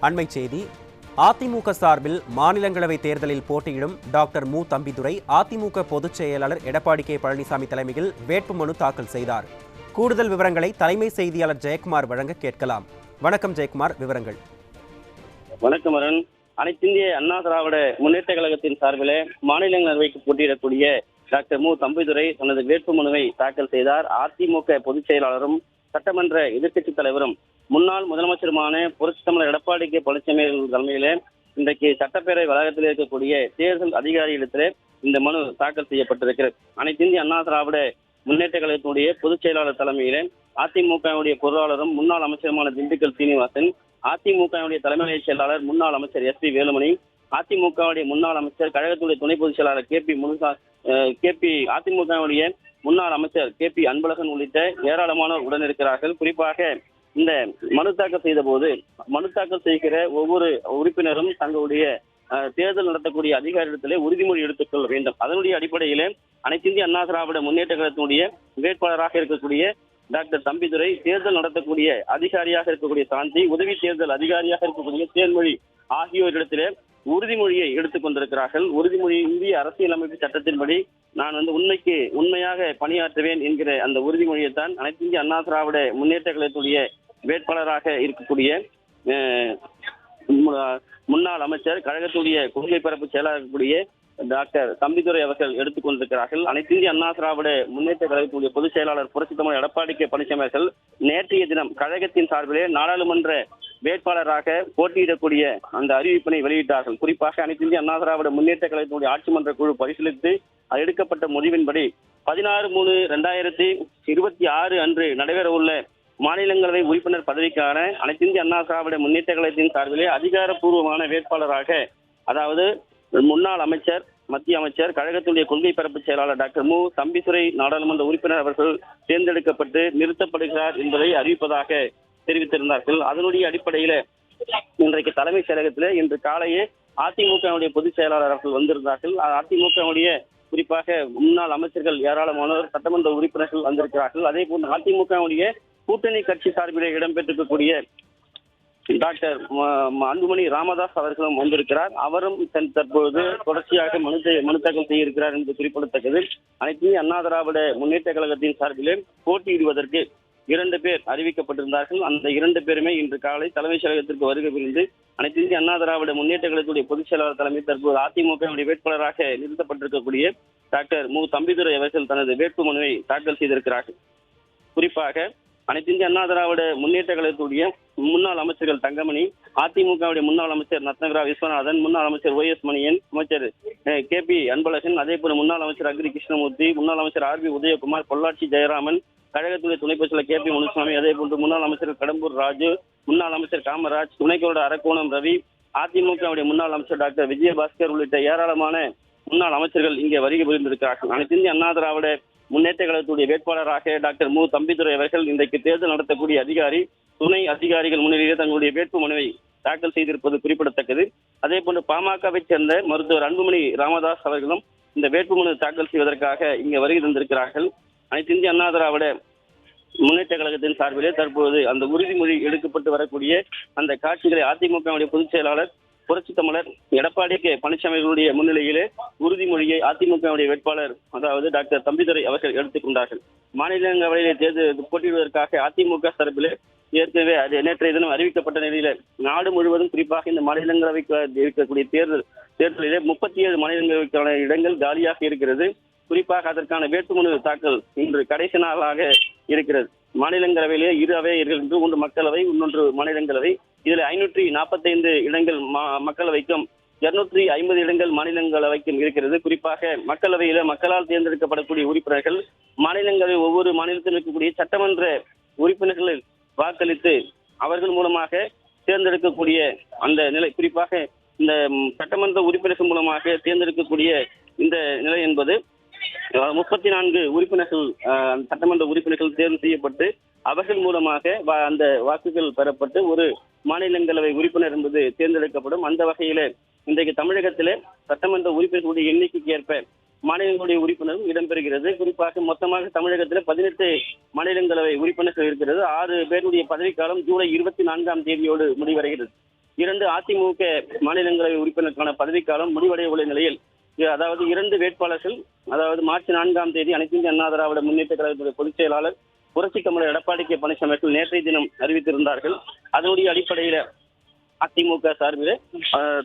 அண்மைச் செய்தி. அதிமுக சார்பில் மாநிலங்களவை தேர்தலில் போட்டியிடும் டாக்டர் மு. தம்பிதுரை அதிமுக பொதுச் செயலாளர் எடப்பாடி கே. பழனிசாமி தலைமையில் வேட்புமனு தாக்கல் செய்தார். கூடுதல் விவரங்களை தலைமை செய்தியாளர் ஜெயக்குமார் வழங்க கேட்கலாம். வணக்கம் ஜெயக்குமார், விவரங்கள். வணக்கம் அருண். அனைத்திந்திய அண்ணா திராவிட முன்னேற்ற கழகத்தின் சார்பில் மாநிலங்களவைக்கு போட்டியிடக்கூடிய டாக்டர் மு. தம்பிதுரை தனது வேட்புமனுவை தாக்கல் செய்தார். அதிமுக பொதுச் செயலாளரும் சட்டமன்ற எதிர்க்கட்சித் தலைவரும் முன்னாள் முதலமைச்சருமான புரட்சித் தமிழர் எடப்பாடி கே. பழனிசாமி தலைமையில இன்றைக்கு சட்டப்பேரவை வளாகத்தில் இருக்கக்கூடிய தேர்தல் அதிகாரிகளிடத்திலே இந்த மனு தாக்கல் செய்யப்பட்டிருக்கிறது. அனைத்திந்திய அண்ணா திராவிட முன்னேற்ற கழகத்தினுடைய பொதுச் செயலாளர் தலைமையில அதிமுகவுடைய பொருளாளரும் முன்னாள் அமைச்சருமான திண்டுக்கல் சீனிவாசன், அதிமுகவுடைய தலைமை செயலாளர் முன்னாள் அமைச்சர் எஸ். பி. வேலுமணி, அதிமுகவுடைய முன்னாள் அமைச்சர் கழகத்துடைய துணை பொதுச் செயலாளர் அதிமுகவுடைய முன்னாள் அமைச்சர் கே. பி. அன்பழகன் உள்ளிட்ட ஏராளமானோர் உடனிருக்கிறார்கள். குறிப்பாக இந்த மனு தாக்கல் செய்த போது மனு தாக்கல் செய்கிற ஒவ்வொரு உறுப்பினரும் தங்களுடைய தேர்தல் நடத்தக்கூடிய அதிகாரிடத்திலே உறுதிமொழி எடுத்துக் கொள்ள வேண்டும். அதனுடைய அடிப்படையிலே அனைத்திந்திய அண்ணா திராவிட முன்னேற்ற கழகத்தினுடைய வேட்பாளராக இருக்கக்கூடிய டாக்டர் தம்பிதுரை, தேர்தல் நடத்தக்கூடிய அதிகாரியாக இருக்கக்கூடிய சாந்தி, உதவி தேர்தல் அதிகாரியாக இருக்கக்கூடிய தேன்மொழி ஆகியோரிடத்திலே உறுதிமொழியை எடுத்துக் கொண்டிருக்கிறார்கள். உறுதிமொழி இந்திய அரசியலமைப்பு சட்டத்தின்படி நான் உண்மையாக பணியாற்றுவேன் என்கிற அந்த உறுதிமொழியைத்தான் அனைத்திந்திய அண்ணா திராவிட முன்னேற்ற கழகத்துடைய வேட்பாளராக இருக்கக்கூடிய முன்னாள் அமைச்சர் கழகத்துடைய கொள்கை பரப்பு செயலாளர் இருக்கக்கூடிய டாக்டர் தம்பிதுரை அவர்கள் எடுத்துக் கொண்டிருக்கிறார்கள். அனைத்திந்திய அண்ணா திராவிட முன்னேற்ற கழகத்துடைய பொதுச் செயலாளர் புரட்சித் தமிழர் எடப்பாடி கே. பழனிசாமி அவர்கள் நேற்றைய தினம் கழகத்தின் சார்பிலே நாடாளுமன்ற வேட்பாளராக போட்டியிடக்கூடிய அந்த அறிவிப்பினை வெளியிட்டார்கள். குறிப்பாக அனைத்திந்திய அண்ணா திராவிட முன்னேற்ற கழகத்தினுடைய ஆட்சி மன்ற குழு பரிசீலித்து எடுக்கப்பட்ட முடிவின்படி 16/3/2026 அன்று நடைபெற உள்ள மாநிலங்களவை உறுப்பினர் பதவிக்கான அனைத்திந்திய அண்ணா திராவிட முன்னேற்ற கழகத்தின் சார்பிலே அதிகாரப்பூர்வமான வேட்பாளராக, அதாவது முன்னாள் அமைச்சர், மத்திய அமைச்சர், கழகத்துடைய கொள்கை பரப்பு செயலாளர் டாக்டர் மு. தம்பிதுரை நாடாளுமன்ற உறுப்பினர் அவர்கள் தேர்ந்தெடுக்கப்பட்டு நிறுத்தப்படுகிறார் என்பதை அறிவிப்பதாக தெரிவித்திருந்தார்கள். அதனுடைய அடிப்படையில இன்றைக்கு தலைமை செயலகத்தில் இன்று காலையே அதிமுகவுடைய பொதுச் செயலாளர் அவர்கள் வந்திருந்தார்கள். அதிமுகவுடைய குறிப்பாக முன்னாள் அமைச்சர்கள் ஏராளமானோர், சட்டமன்ற உறுப்பினர்கள் வந்திருக்கிறார்கள். அதே போன்று அதிமுகவுடைய கூட்டணி கட்சி சார்பிலே இடம்பெற்றிருக்கக்கூடிய டாக்டர் அன்புமணி ராமதாஸ் அவர்களும் வந்திருக்கிறார். அவரும் தற்பொழுது தொடர்ச்சியாக மனு தாக்கல் செய்ய இருக்கிறார் என்று குறிப்பிடத்தக்கது. அனைத்து அண்ணா திராவிட முன்னேற்ற கழகத்தின் சார்பிலே போட்டியிடுவதற்கு 2 பேர் அறிவிக்கப்பட்டிருந்தார்கள். அந்த 2 பேருமே இன்று காலை தலைமைச் செயலகத்திற்கு வருகை புரிந்து அனைத்து இந்திய அண்ணா திராவிட முன்னேற்ற கழகத்துடைய பொதுச் செயலாளர் தலைமையில் தற்போது அதிமுக வேட்பாளராக நிறுத்தப்பட்டிருக்கக்கூடிய டாக்டர் மு. தம்பிதுரை அவர்கள் தனது வேட்புமனுவை தாக்கல் செய்திருக்கிறார்கள். குறிப்பாக அனைத்து இந்திய அண்ணா திராவிட முன்னேற்ற கழகத்துடைய முன்னாள் அமைச்சர்கள் தங்கமணி, அதிமுகவுடைய முன்னாள் அமைச்சர் ரத்னகிரா விஸ்வநாதன், முன்னாள் அமைச்சர் OS மணியன், அமைச்சர் கே. பி. அன்பழகன், அதே போல முன்னாள் அமைச்சர் அக்ரி கிருஷ்ணமூர்த்தி, முன்னாள் அமைச்சர் RB உதயகுமார், பொள்ளாச்சி ஜெயராமன், கழகத்துடைய துணை பொதுச்செயலாளர் கே. பி. முனுசாமி, அதே போன்று முன்னாள் அமைச்சர் கடம்பூர் ராஜு, முன்னாள் அமைச்சர் காமராஜ், துணைக்கோட அரக்கோணம் ரவி, அதிமுகவுடைய முன்னாள் அமைச்சர் டாக்டர் விஜயபாஸ்கர் உள்ளிட்ட ஏராளமான முன்னாள் அமைச்சர்கள் இங்கே வருகை புரிந்திருக்கிறார்கள். அனைத்து இந்திய அண்ணா திராவிட முன்னேற்ற கழகத்துடைய வேட்பாளராக டாக்டர் மு. தம்பிதுரை அவர்கள் இன்றைக்கு தேர்தல் நடத்தக்கூடிய அதிகாரி, துணை அதிகாரிகள் முன்னிலையில் தங்களுடைய வேட்புமனுவை தாக்கல் செய்திருப்பது குறிப்பிடத்தக்கது. அதே போன்று பாமகவை சேர்ந்த மருத்துவர் அன்புமணி ராமதாஸ் அவர்களும் இந்த வேட்புமனு தாக்கல் செய்வதற்காக இங்கே வருகை தந்திருக்கிறார்கள். அனைத்து இந்திய அண்ணா திராவிட முன்னேற்ற கழகத்தின் சார்பிலே தற்போது அந்த உறுதிமொழி எடுக்கப்பட்டு வரக்கூடிய அந்த காட்சிகளை அதிமுகவுடைய பொதுச் செயலாளர் புரட்சித் தமிழர் எடப்பாடி கே. பழனிசாமி அவர்களுடைய முன்னிலையிலே உறுதிமொழியை அதிமுகவுடைய வேட்பாளர், அதாவது டாக்டர் தம்பிதுரை அவர்கள் எடுத்துக் கொண்டார்கள். மாநிலங்களவையிலே தேர்தல் போட்டியிடுவதற்காக அதிமுக தரப்பிலே ஏற்கனவே நேற்றைய தினம் அறிவிக்கப்பட்ட நிலையில நாடு முழுவதும் குறிப்பாக இந்த மாநிலங்களவைக்கு இருக்கக்கூடிய தேர்தலிலே 37 மாநிலங்களவைக்கான இடங்கள் காலியாக இருக்கிறது. குறிப்பாக அதற்கான வேட்புமனு தாக்கல் இன்று கடைசி நாளாக இருக்கிறது. மாநிலங்களவையிலே 2 அவைகள், ஒன்று மக்களவை, இன்னொன்று மாநிலங்களவை. இதில் 545 இடங்கள் மக்களவைக்கும் 250 இடங்கள் மாநிலங்களவைக்கும் இருக்கிறது. குறிப்பாக மக்களவையில மக்களால் தேர்ந்தெடுக்கப்படக்கூடிய உறுப்பினர்கள் மாநிலங்களவை ஒவ்வொரு மாநிலத்தில் இருக்கக்கூடிய சட்டமன்ற உறுப்பினர்களில் வாக்களித்து அவர்கள் மூலமாக தேர்ந்தெடுக்கக்கூடிய அந்த நிலை, குறிப்பாக இந்த சட்டமன்ற உறுப்பினர்கள் மூலமாக தேர்ந்தெடுக்கக்கூடிய இந்த நிலை என்பது 34 உறுப்பினர்கள், சட்டமன்ற உறுப்பினர்கள் தேர்வு செய்யப்பட்டு அவர்கள் மூலமாக அந்த வாக்குகள் பெறப்பட்டு ஒரு மாநிலங்களவை உறுப்பினர் என்பது தேர்ந்தெடுக்கப்படும். அந்த வகையில இன்றைக்கு தமிழகத்திலே சட்டமன்ற உறுப்பினர்களுடைய எண்ணிக்கைக்கு ஏற்ப மாநிலங்களுடைய உறுப்பினரும் இடம்பெறுகிறது. குறிப்பாக மொத்தமாக தமிழகத்தில் 18 மாநிலங்களவை உறுப்பினர்கள் இருக்கிறது. 6 பேருடைய பதவிக்காலம் ஜூலை 24ஆம் தேதியோடு முடிவடைகிறது. 2 அதிமுக மாநிலங்களவை உறுப்பினருக்கான பதவிக்காலம் முடிவடைய உள்ள நிலையில் அதாவது 2 வேட்பாளர்கள், அதாவது மார்ச் 4ஆம் தேதி அனைத்து இந்திய அண்ணா திராவிட முன்னேற்ற கழகத்துடைய பொதுச் செயலாளர் புரட்சி கமலர் எடப்பாடி கே பழனிசாமி அவர்கள் நேற்றைய தினம் அறிவித்திருந்தார்கள். அதனுடைய அடிப்படையில் அதிமுக சார்பில்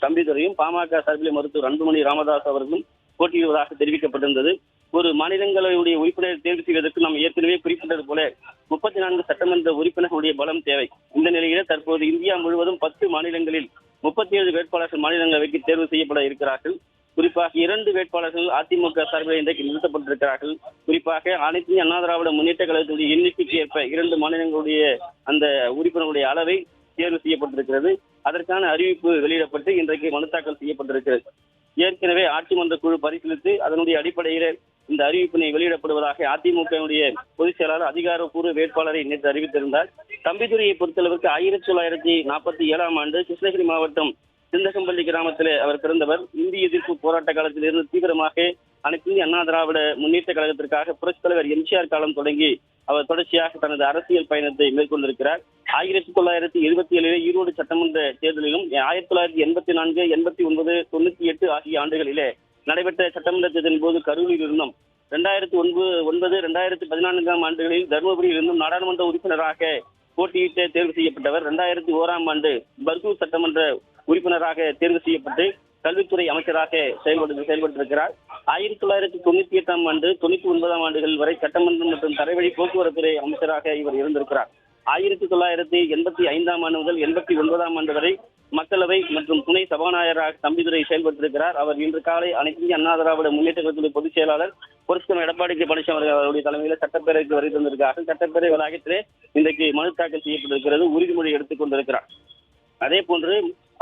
தம்பிதுரையும், பாமக சார்பில் மருத்துவர் அன்புமணி ராமதாஸ் அவர்களும் போட்டியிடுவதாக தெரிவிக்கப்பட்டிருந்தது. ஒரு மாநிலங்களவையுடைய உறுப்பினரை தேர்வு செய்வதற்கு நாம் ஏற்கனவே குறிப்பிட்டது போல 34 சட்டமன்ற உறுப்பினர்களுடைய பலம் தேவை. இந்த நிலையில தற்போது இந்தியா முழுவதும் 10 மாநிலங்களில் 37 வேட்பாளர்கள் மாநிலங்களவைக்கு தேர்வு செய்யப்பட இருக்கிறார்கள். குறிப்பாக 2 வேட்பாளர்கள் அதிமுக சார்பில் இன்றைக்கு நிறுத்தப்பட்டிருக்கிறார்கள். குறிப்பாக அனைத்து அண்ணா திராவிட முன்னேற்ற கழகத்துடைய எண்ணிக்கைக்கு ஏற்ப 2 மாநிலங்களுடைய அந்த உறுப்பினர்களுடைய அளவை தேர்வு செய்யப்பட்டிருக்கிறது. அதற்கான அறிவிப்பு வெளியிடப்பட்டு இன்றைக்கு மனு தாக்கல் செய்யப்பட்டிருக்கிறது. ஏற்கனவே ஆட்சி மன்ற குழு பரிசீலித்து அதனுடைய அடிப்படையில் இந்த அறிவிப்பினை வெளியிடப்படுவதாக அதிமுகவுடைய பொதுச் செயலாளர் அதிகாரப்பூர்வ வேட்பாளரை நேற்று அறிவித்திருந்தார். தம்பிதுரையை பொறுத்தளவுக்கு 1947ஆம் ஆண்டு கிருஷ்ணகிரி மாவட்டம் சிந்தகம்பள்ளி கிராமத்தில் அவர் பிறந்தவர். இந்திய எதிர்ப்பு போராட்ட காலத்திலிருந்து தீவிரமாக அனைத்து இந்திய அண்ணா திராவிட முன்னேற்ற கழகத்திற்காக புரட்சித் தலைவர் எம்ஜிஆர் காலம் தொடங்கி அவர் தொடர்ச்சியாக தனது அரசியல் பயணத்தை மேற்கொண்டிருக்கிறார். 1977 ஈரோடு சட்டமன்ற தேர்தலிலும் 1984, 89, 98 ஆகிய ஆண்டுகளிலே நடைபெற்ற சட்டமன்ற தேர்தலின் போது கரூரில் இருந்தும் 2009, 2014ஆம் ஆண்டுகளில் தருமபுரியில் இருந்தும் நாடாளுமன்ற உறுப்பினராக போட்டியிட்டு தேர்வு செய்யப்பட்டவர். 2001ஆம் ஆண்டு பர்கூர் சட்டமன்ற உறுப்பினராக தேர்வு செய்யப்பட்டு கல்வித்துறை அமைச்சராக செயல்பட்டிருக்கிறார். 1998ஆம் ஆண்டு 99ஆம் ஆண்டுகள் வரை சட்டமன்றம் மற்றும் தரைவழி போக்குவரத்துறை அமைச்சராக இவர் இருந்திருக்கிறார். 1985ஆம் ஆண்டு முதல் 89ஆம் ஆண்டு வரை மக்களவை மற்றும் துணை சபாநாயகராக தம்பிதுரை செயல்பட்டிருக்கிறார். அவர் இன்று காலை அனைத்து இந்திய அண்ணா திராவிட முன்னேற்ற கழகத்துடைய பொதுச் செயலாளர் புரட்சி கமலர் எடப்பாடி கே பழனிசாமி அவருடைய தலைமையில் சட்டப்பேரவைக்கு வருகை தந்திருக்கிறார்கள். சட்டப்பேரவை வளாகத்திலே இன்றைக்கு மனு தாக்கல் செய்யப்பட்டிருக்கிறது. உறுதிமொழி எடுத்துக் கொண்டிருக்கிறார். அதே போன்று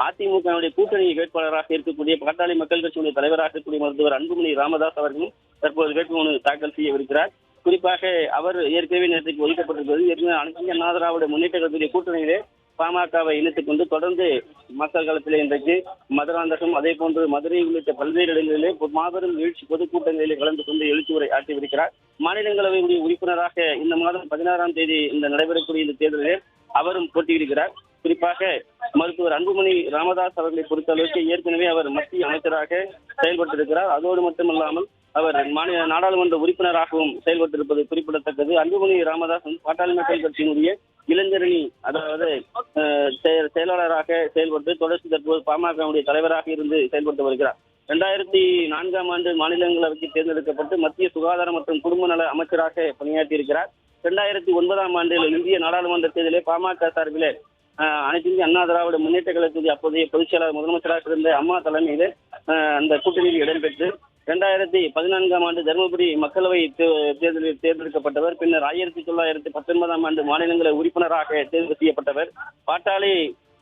அதிமுகவுடைய கூட்டணி வேட்பாளராக இருக்கக்கூடிய பாட்டாளி மக்கள் கட்சியுடைய தலைவராக இருக்கக்கூடிய மருத்துவர் அன்புமணி ராமதாஸ் அவர்களும் தற்போது வேட்புமனு தாக்கல் செய்யவிருக்கிறார். குறிப்பாக அவர் ஏற்கனவே நேற்றுக்கு ஒதுக்கப்பட்டிருக்கிறது. ஏற்கனவே அனைத்து இந்திய அண்ணா திராவிட முன்னேற்ற கழகத்துடைய கூட்டணியிலே பாமகவை இணைத்துக் கொண்டு தொடர்ந்து மக்கள் களத்திலே இன்றைக்கு மதுராந்தகம், அதே போன்று மதுரை உள்ளிட்ட பல்வேறு இடங்களிலே மாபெரும் எழுச்சி பொதுக்கூட்டங்களிலே கலந்து கொண்டு எழுச்சி உரை ஆற்றியிருக்கிறார். மாநிலங்களவையுடைய உறுப்பினராக இந்த மாதம் 16ஆம் தேதி இந்த நடைபெறக்கூடிய இந்த தேர்தலிலே அவரும் போட்டியிடுகிறார். குறிப்பாக மருத்துவர் அன்புமணி ராமதாஸ் அவர்களை பொறுத்தளவுக்கு ஏற்கனவே அவர் மத்திய அமைச்சராக செயல்பட்டிருக்கிறார். அதோடு மட்டுமல்லாமல் அவர் நாடாளுமன்ற உறுப்பினராகவும் செயல்பட்டிருப்பது குறிப்பிடத்தக்கது. அன்புமணி ராமதாஸ் பாட்டாளி மக்கள் கட்சியினுடைய இளைஞரணி, அதாவது செயலாளராக செயல்பட்டு தொடர்ச்சி தற்போது பாமகவுடைய தலைவராக இருந்து செயல்பட்டு வருகிறார். 2004ஆம் ஆண்டு மாநிலங்களவைக்கு தேர்ந்தெடுக்கப்பட்டு மத்திய சுகாதாரம் மற்றும் குடும்ப நல அமைச்சராக பணியாற்றியிருக்கிறார். 2009ஆம் ஆண்டில் இந்திய நாடாளுமன்ற தேர்தலில் பாமக சார்பில் அனைத்து இந்திய அண்ணா திராவிட முன்னேற்ற கழகத்துடைய அப்போதைய பொதுச் செயலாளர் முதலமைச்சராக இருந்த அம்மா தலைமையில் அந்த கூட்டணியில் இடம்பெற்று 2014ஆம் ஆண்டு தருமபுரி மக்களவை தேர்தலில் தேர்ந்தெடுக்கப்பட்டவர். பின்னர் 1919ஆம் ஆண்டு மாநிலங்களவை உறுப்பினராக தேர்வு செய்யப்பட்டவர். பாட்டாளி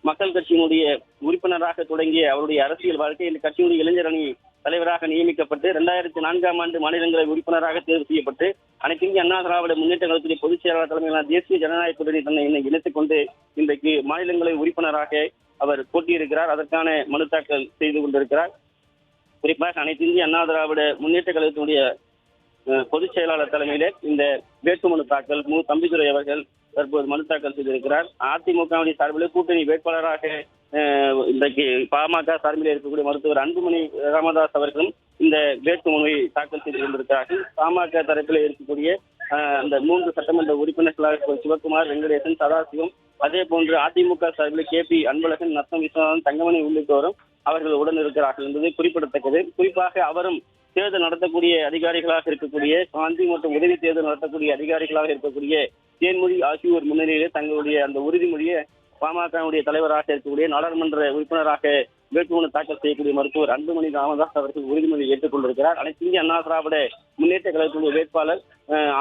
மக்கள் கட்சியினுடைய உறுப்பினராக தொடங்கிய அவருடைய அரசியல் வாழ்க்கை இந்த கட்சியினுடைய இளைஞர் அணி தலைவராக நியமிக்கப்பட்டு 2004ஆம் ஆண்டு மாநிலங்களவை உறுப்பினராக தேர்வு செய்யப்பட்டு அனைத்து இந்திய அண்ணா திராவிட முன்னேற்ற கழகத்துடைய பொதுச் செயலாளர் தலைமையிலான தேசிய ஜனநாயக கூட்டணி தன்னை இணைத்துக் கொண்டு இன்றைக்கு மாநிலங்களவை உறுப்பினராக அவர் போட்டியிருக்கிறார். அதற்கான மனு தாக்கல் செய்து கொண்டிருக்கிறார். குறிப்பாக அனைத்து இந்திய அண்ணா திராவிட முன்னேற்ற கழகத்தினுடைய பொதுச் செயலாளர் தலைமையிலே இந்த வேட்புமனு தாக்கல் தம்பிதுரை அவர்கள் தற்போது மனு தாக்கல் செய்திருக்கிறார். அதிமுகவுடைய சார்பில் கூட்டணி வேட்பாளராக இன்றைக்கு பாமக சார்பில் இருக்கக்கூடிய மருத்துவர் அன்புமணி ராமதாஸ் அவர்களும் இந்த வேட்புமனுவை தாக்கல் செய்து கொண்டிருக்கிறார்கள். பாமக தரப்பில் இருக்கக்கூடிய அந்த 3 சட்டமன்ற உறுப்பினர்களாக சிவகுமார், வெங்கடேசன், சதாசிவம், அதே போன்று அதிமுக சார்பில் KP அன்பழகன், நத்தம் விஸ்வநாதன், தங்கமணி உள்ளிட்டோரும் அவர்கள் உடன் இருக்கிறார்கள் என்பது குறிப்பிடத்தக்கது. குறிப்பாக அவரும் தேர்தல் நடத்தக்கூடிய அதிகாரிகளாக இருக்கக்கூடிய காந்தி மற்றும் உதவி தேர்தல் நடத்தக்கூடிய அதிகாரிகளாக இருக்கக்கூடிய தேன்மொழி ஆகியோர் முன்னிலையிலே தங்களுடைய அந்த உறுதிமொழியை பாமகவுடைய தலைவராக இருக்கக்கூடிய நாடாளுமன்ற உறுப்பினராக வேட்புமனு தாக்கல் செய்யக்கூடிய மருத்துவர் அன்புமணி ராமதாஸ் அவர்கள் உறுதிமொழி ஏற்றுக் கொண்டிருக்கிறார். அனைத்து இந்திய அண்ணா திராவிட முன்னேற்ற கழகத்துடைய வேட்பாளர்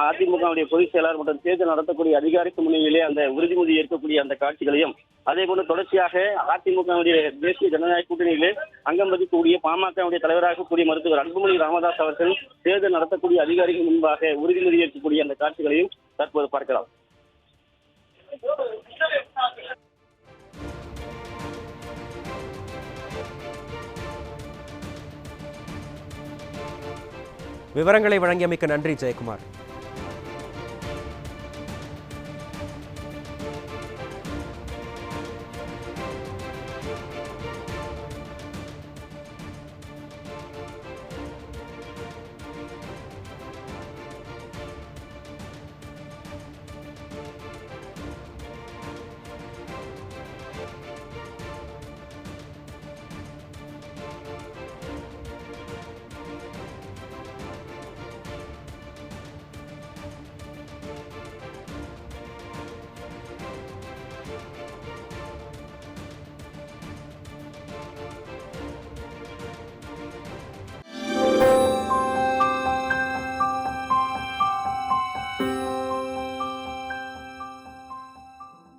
அதிமுகவுடைய பொதுச் செயலாளர் மற்றும் தேர்தல் நடத்தக்கூடிய அதிகாரிக்கு முன்னிலையிலே அந்த உறுதிமொழி ஏற்கக்கூடிய அந்த காட்சிகளையும், அதே போன்று தொடர்ச்சியாக அதிமுகவுடைய தேசிய ஜனநாயக கூட்டணியிலே அங்கம் வகிக்கக்கூடிய பாமகவுடைய தலைவராக கூடிய மருத்துவர் அன்புமணி ராமதாஸ் அவர்கள் தேர்தல் நடத்தக்கூடிய அதிகாரிகள் முன்பாக உறுதிமொழி ஏற்கக்கூடிய அந்த காட்சிகளையும் தற்போது பார்க்கலாம். விவரங்களை வழங்கியமைக்கு நன்றி ஜெயக்குமார்.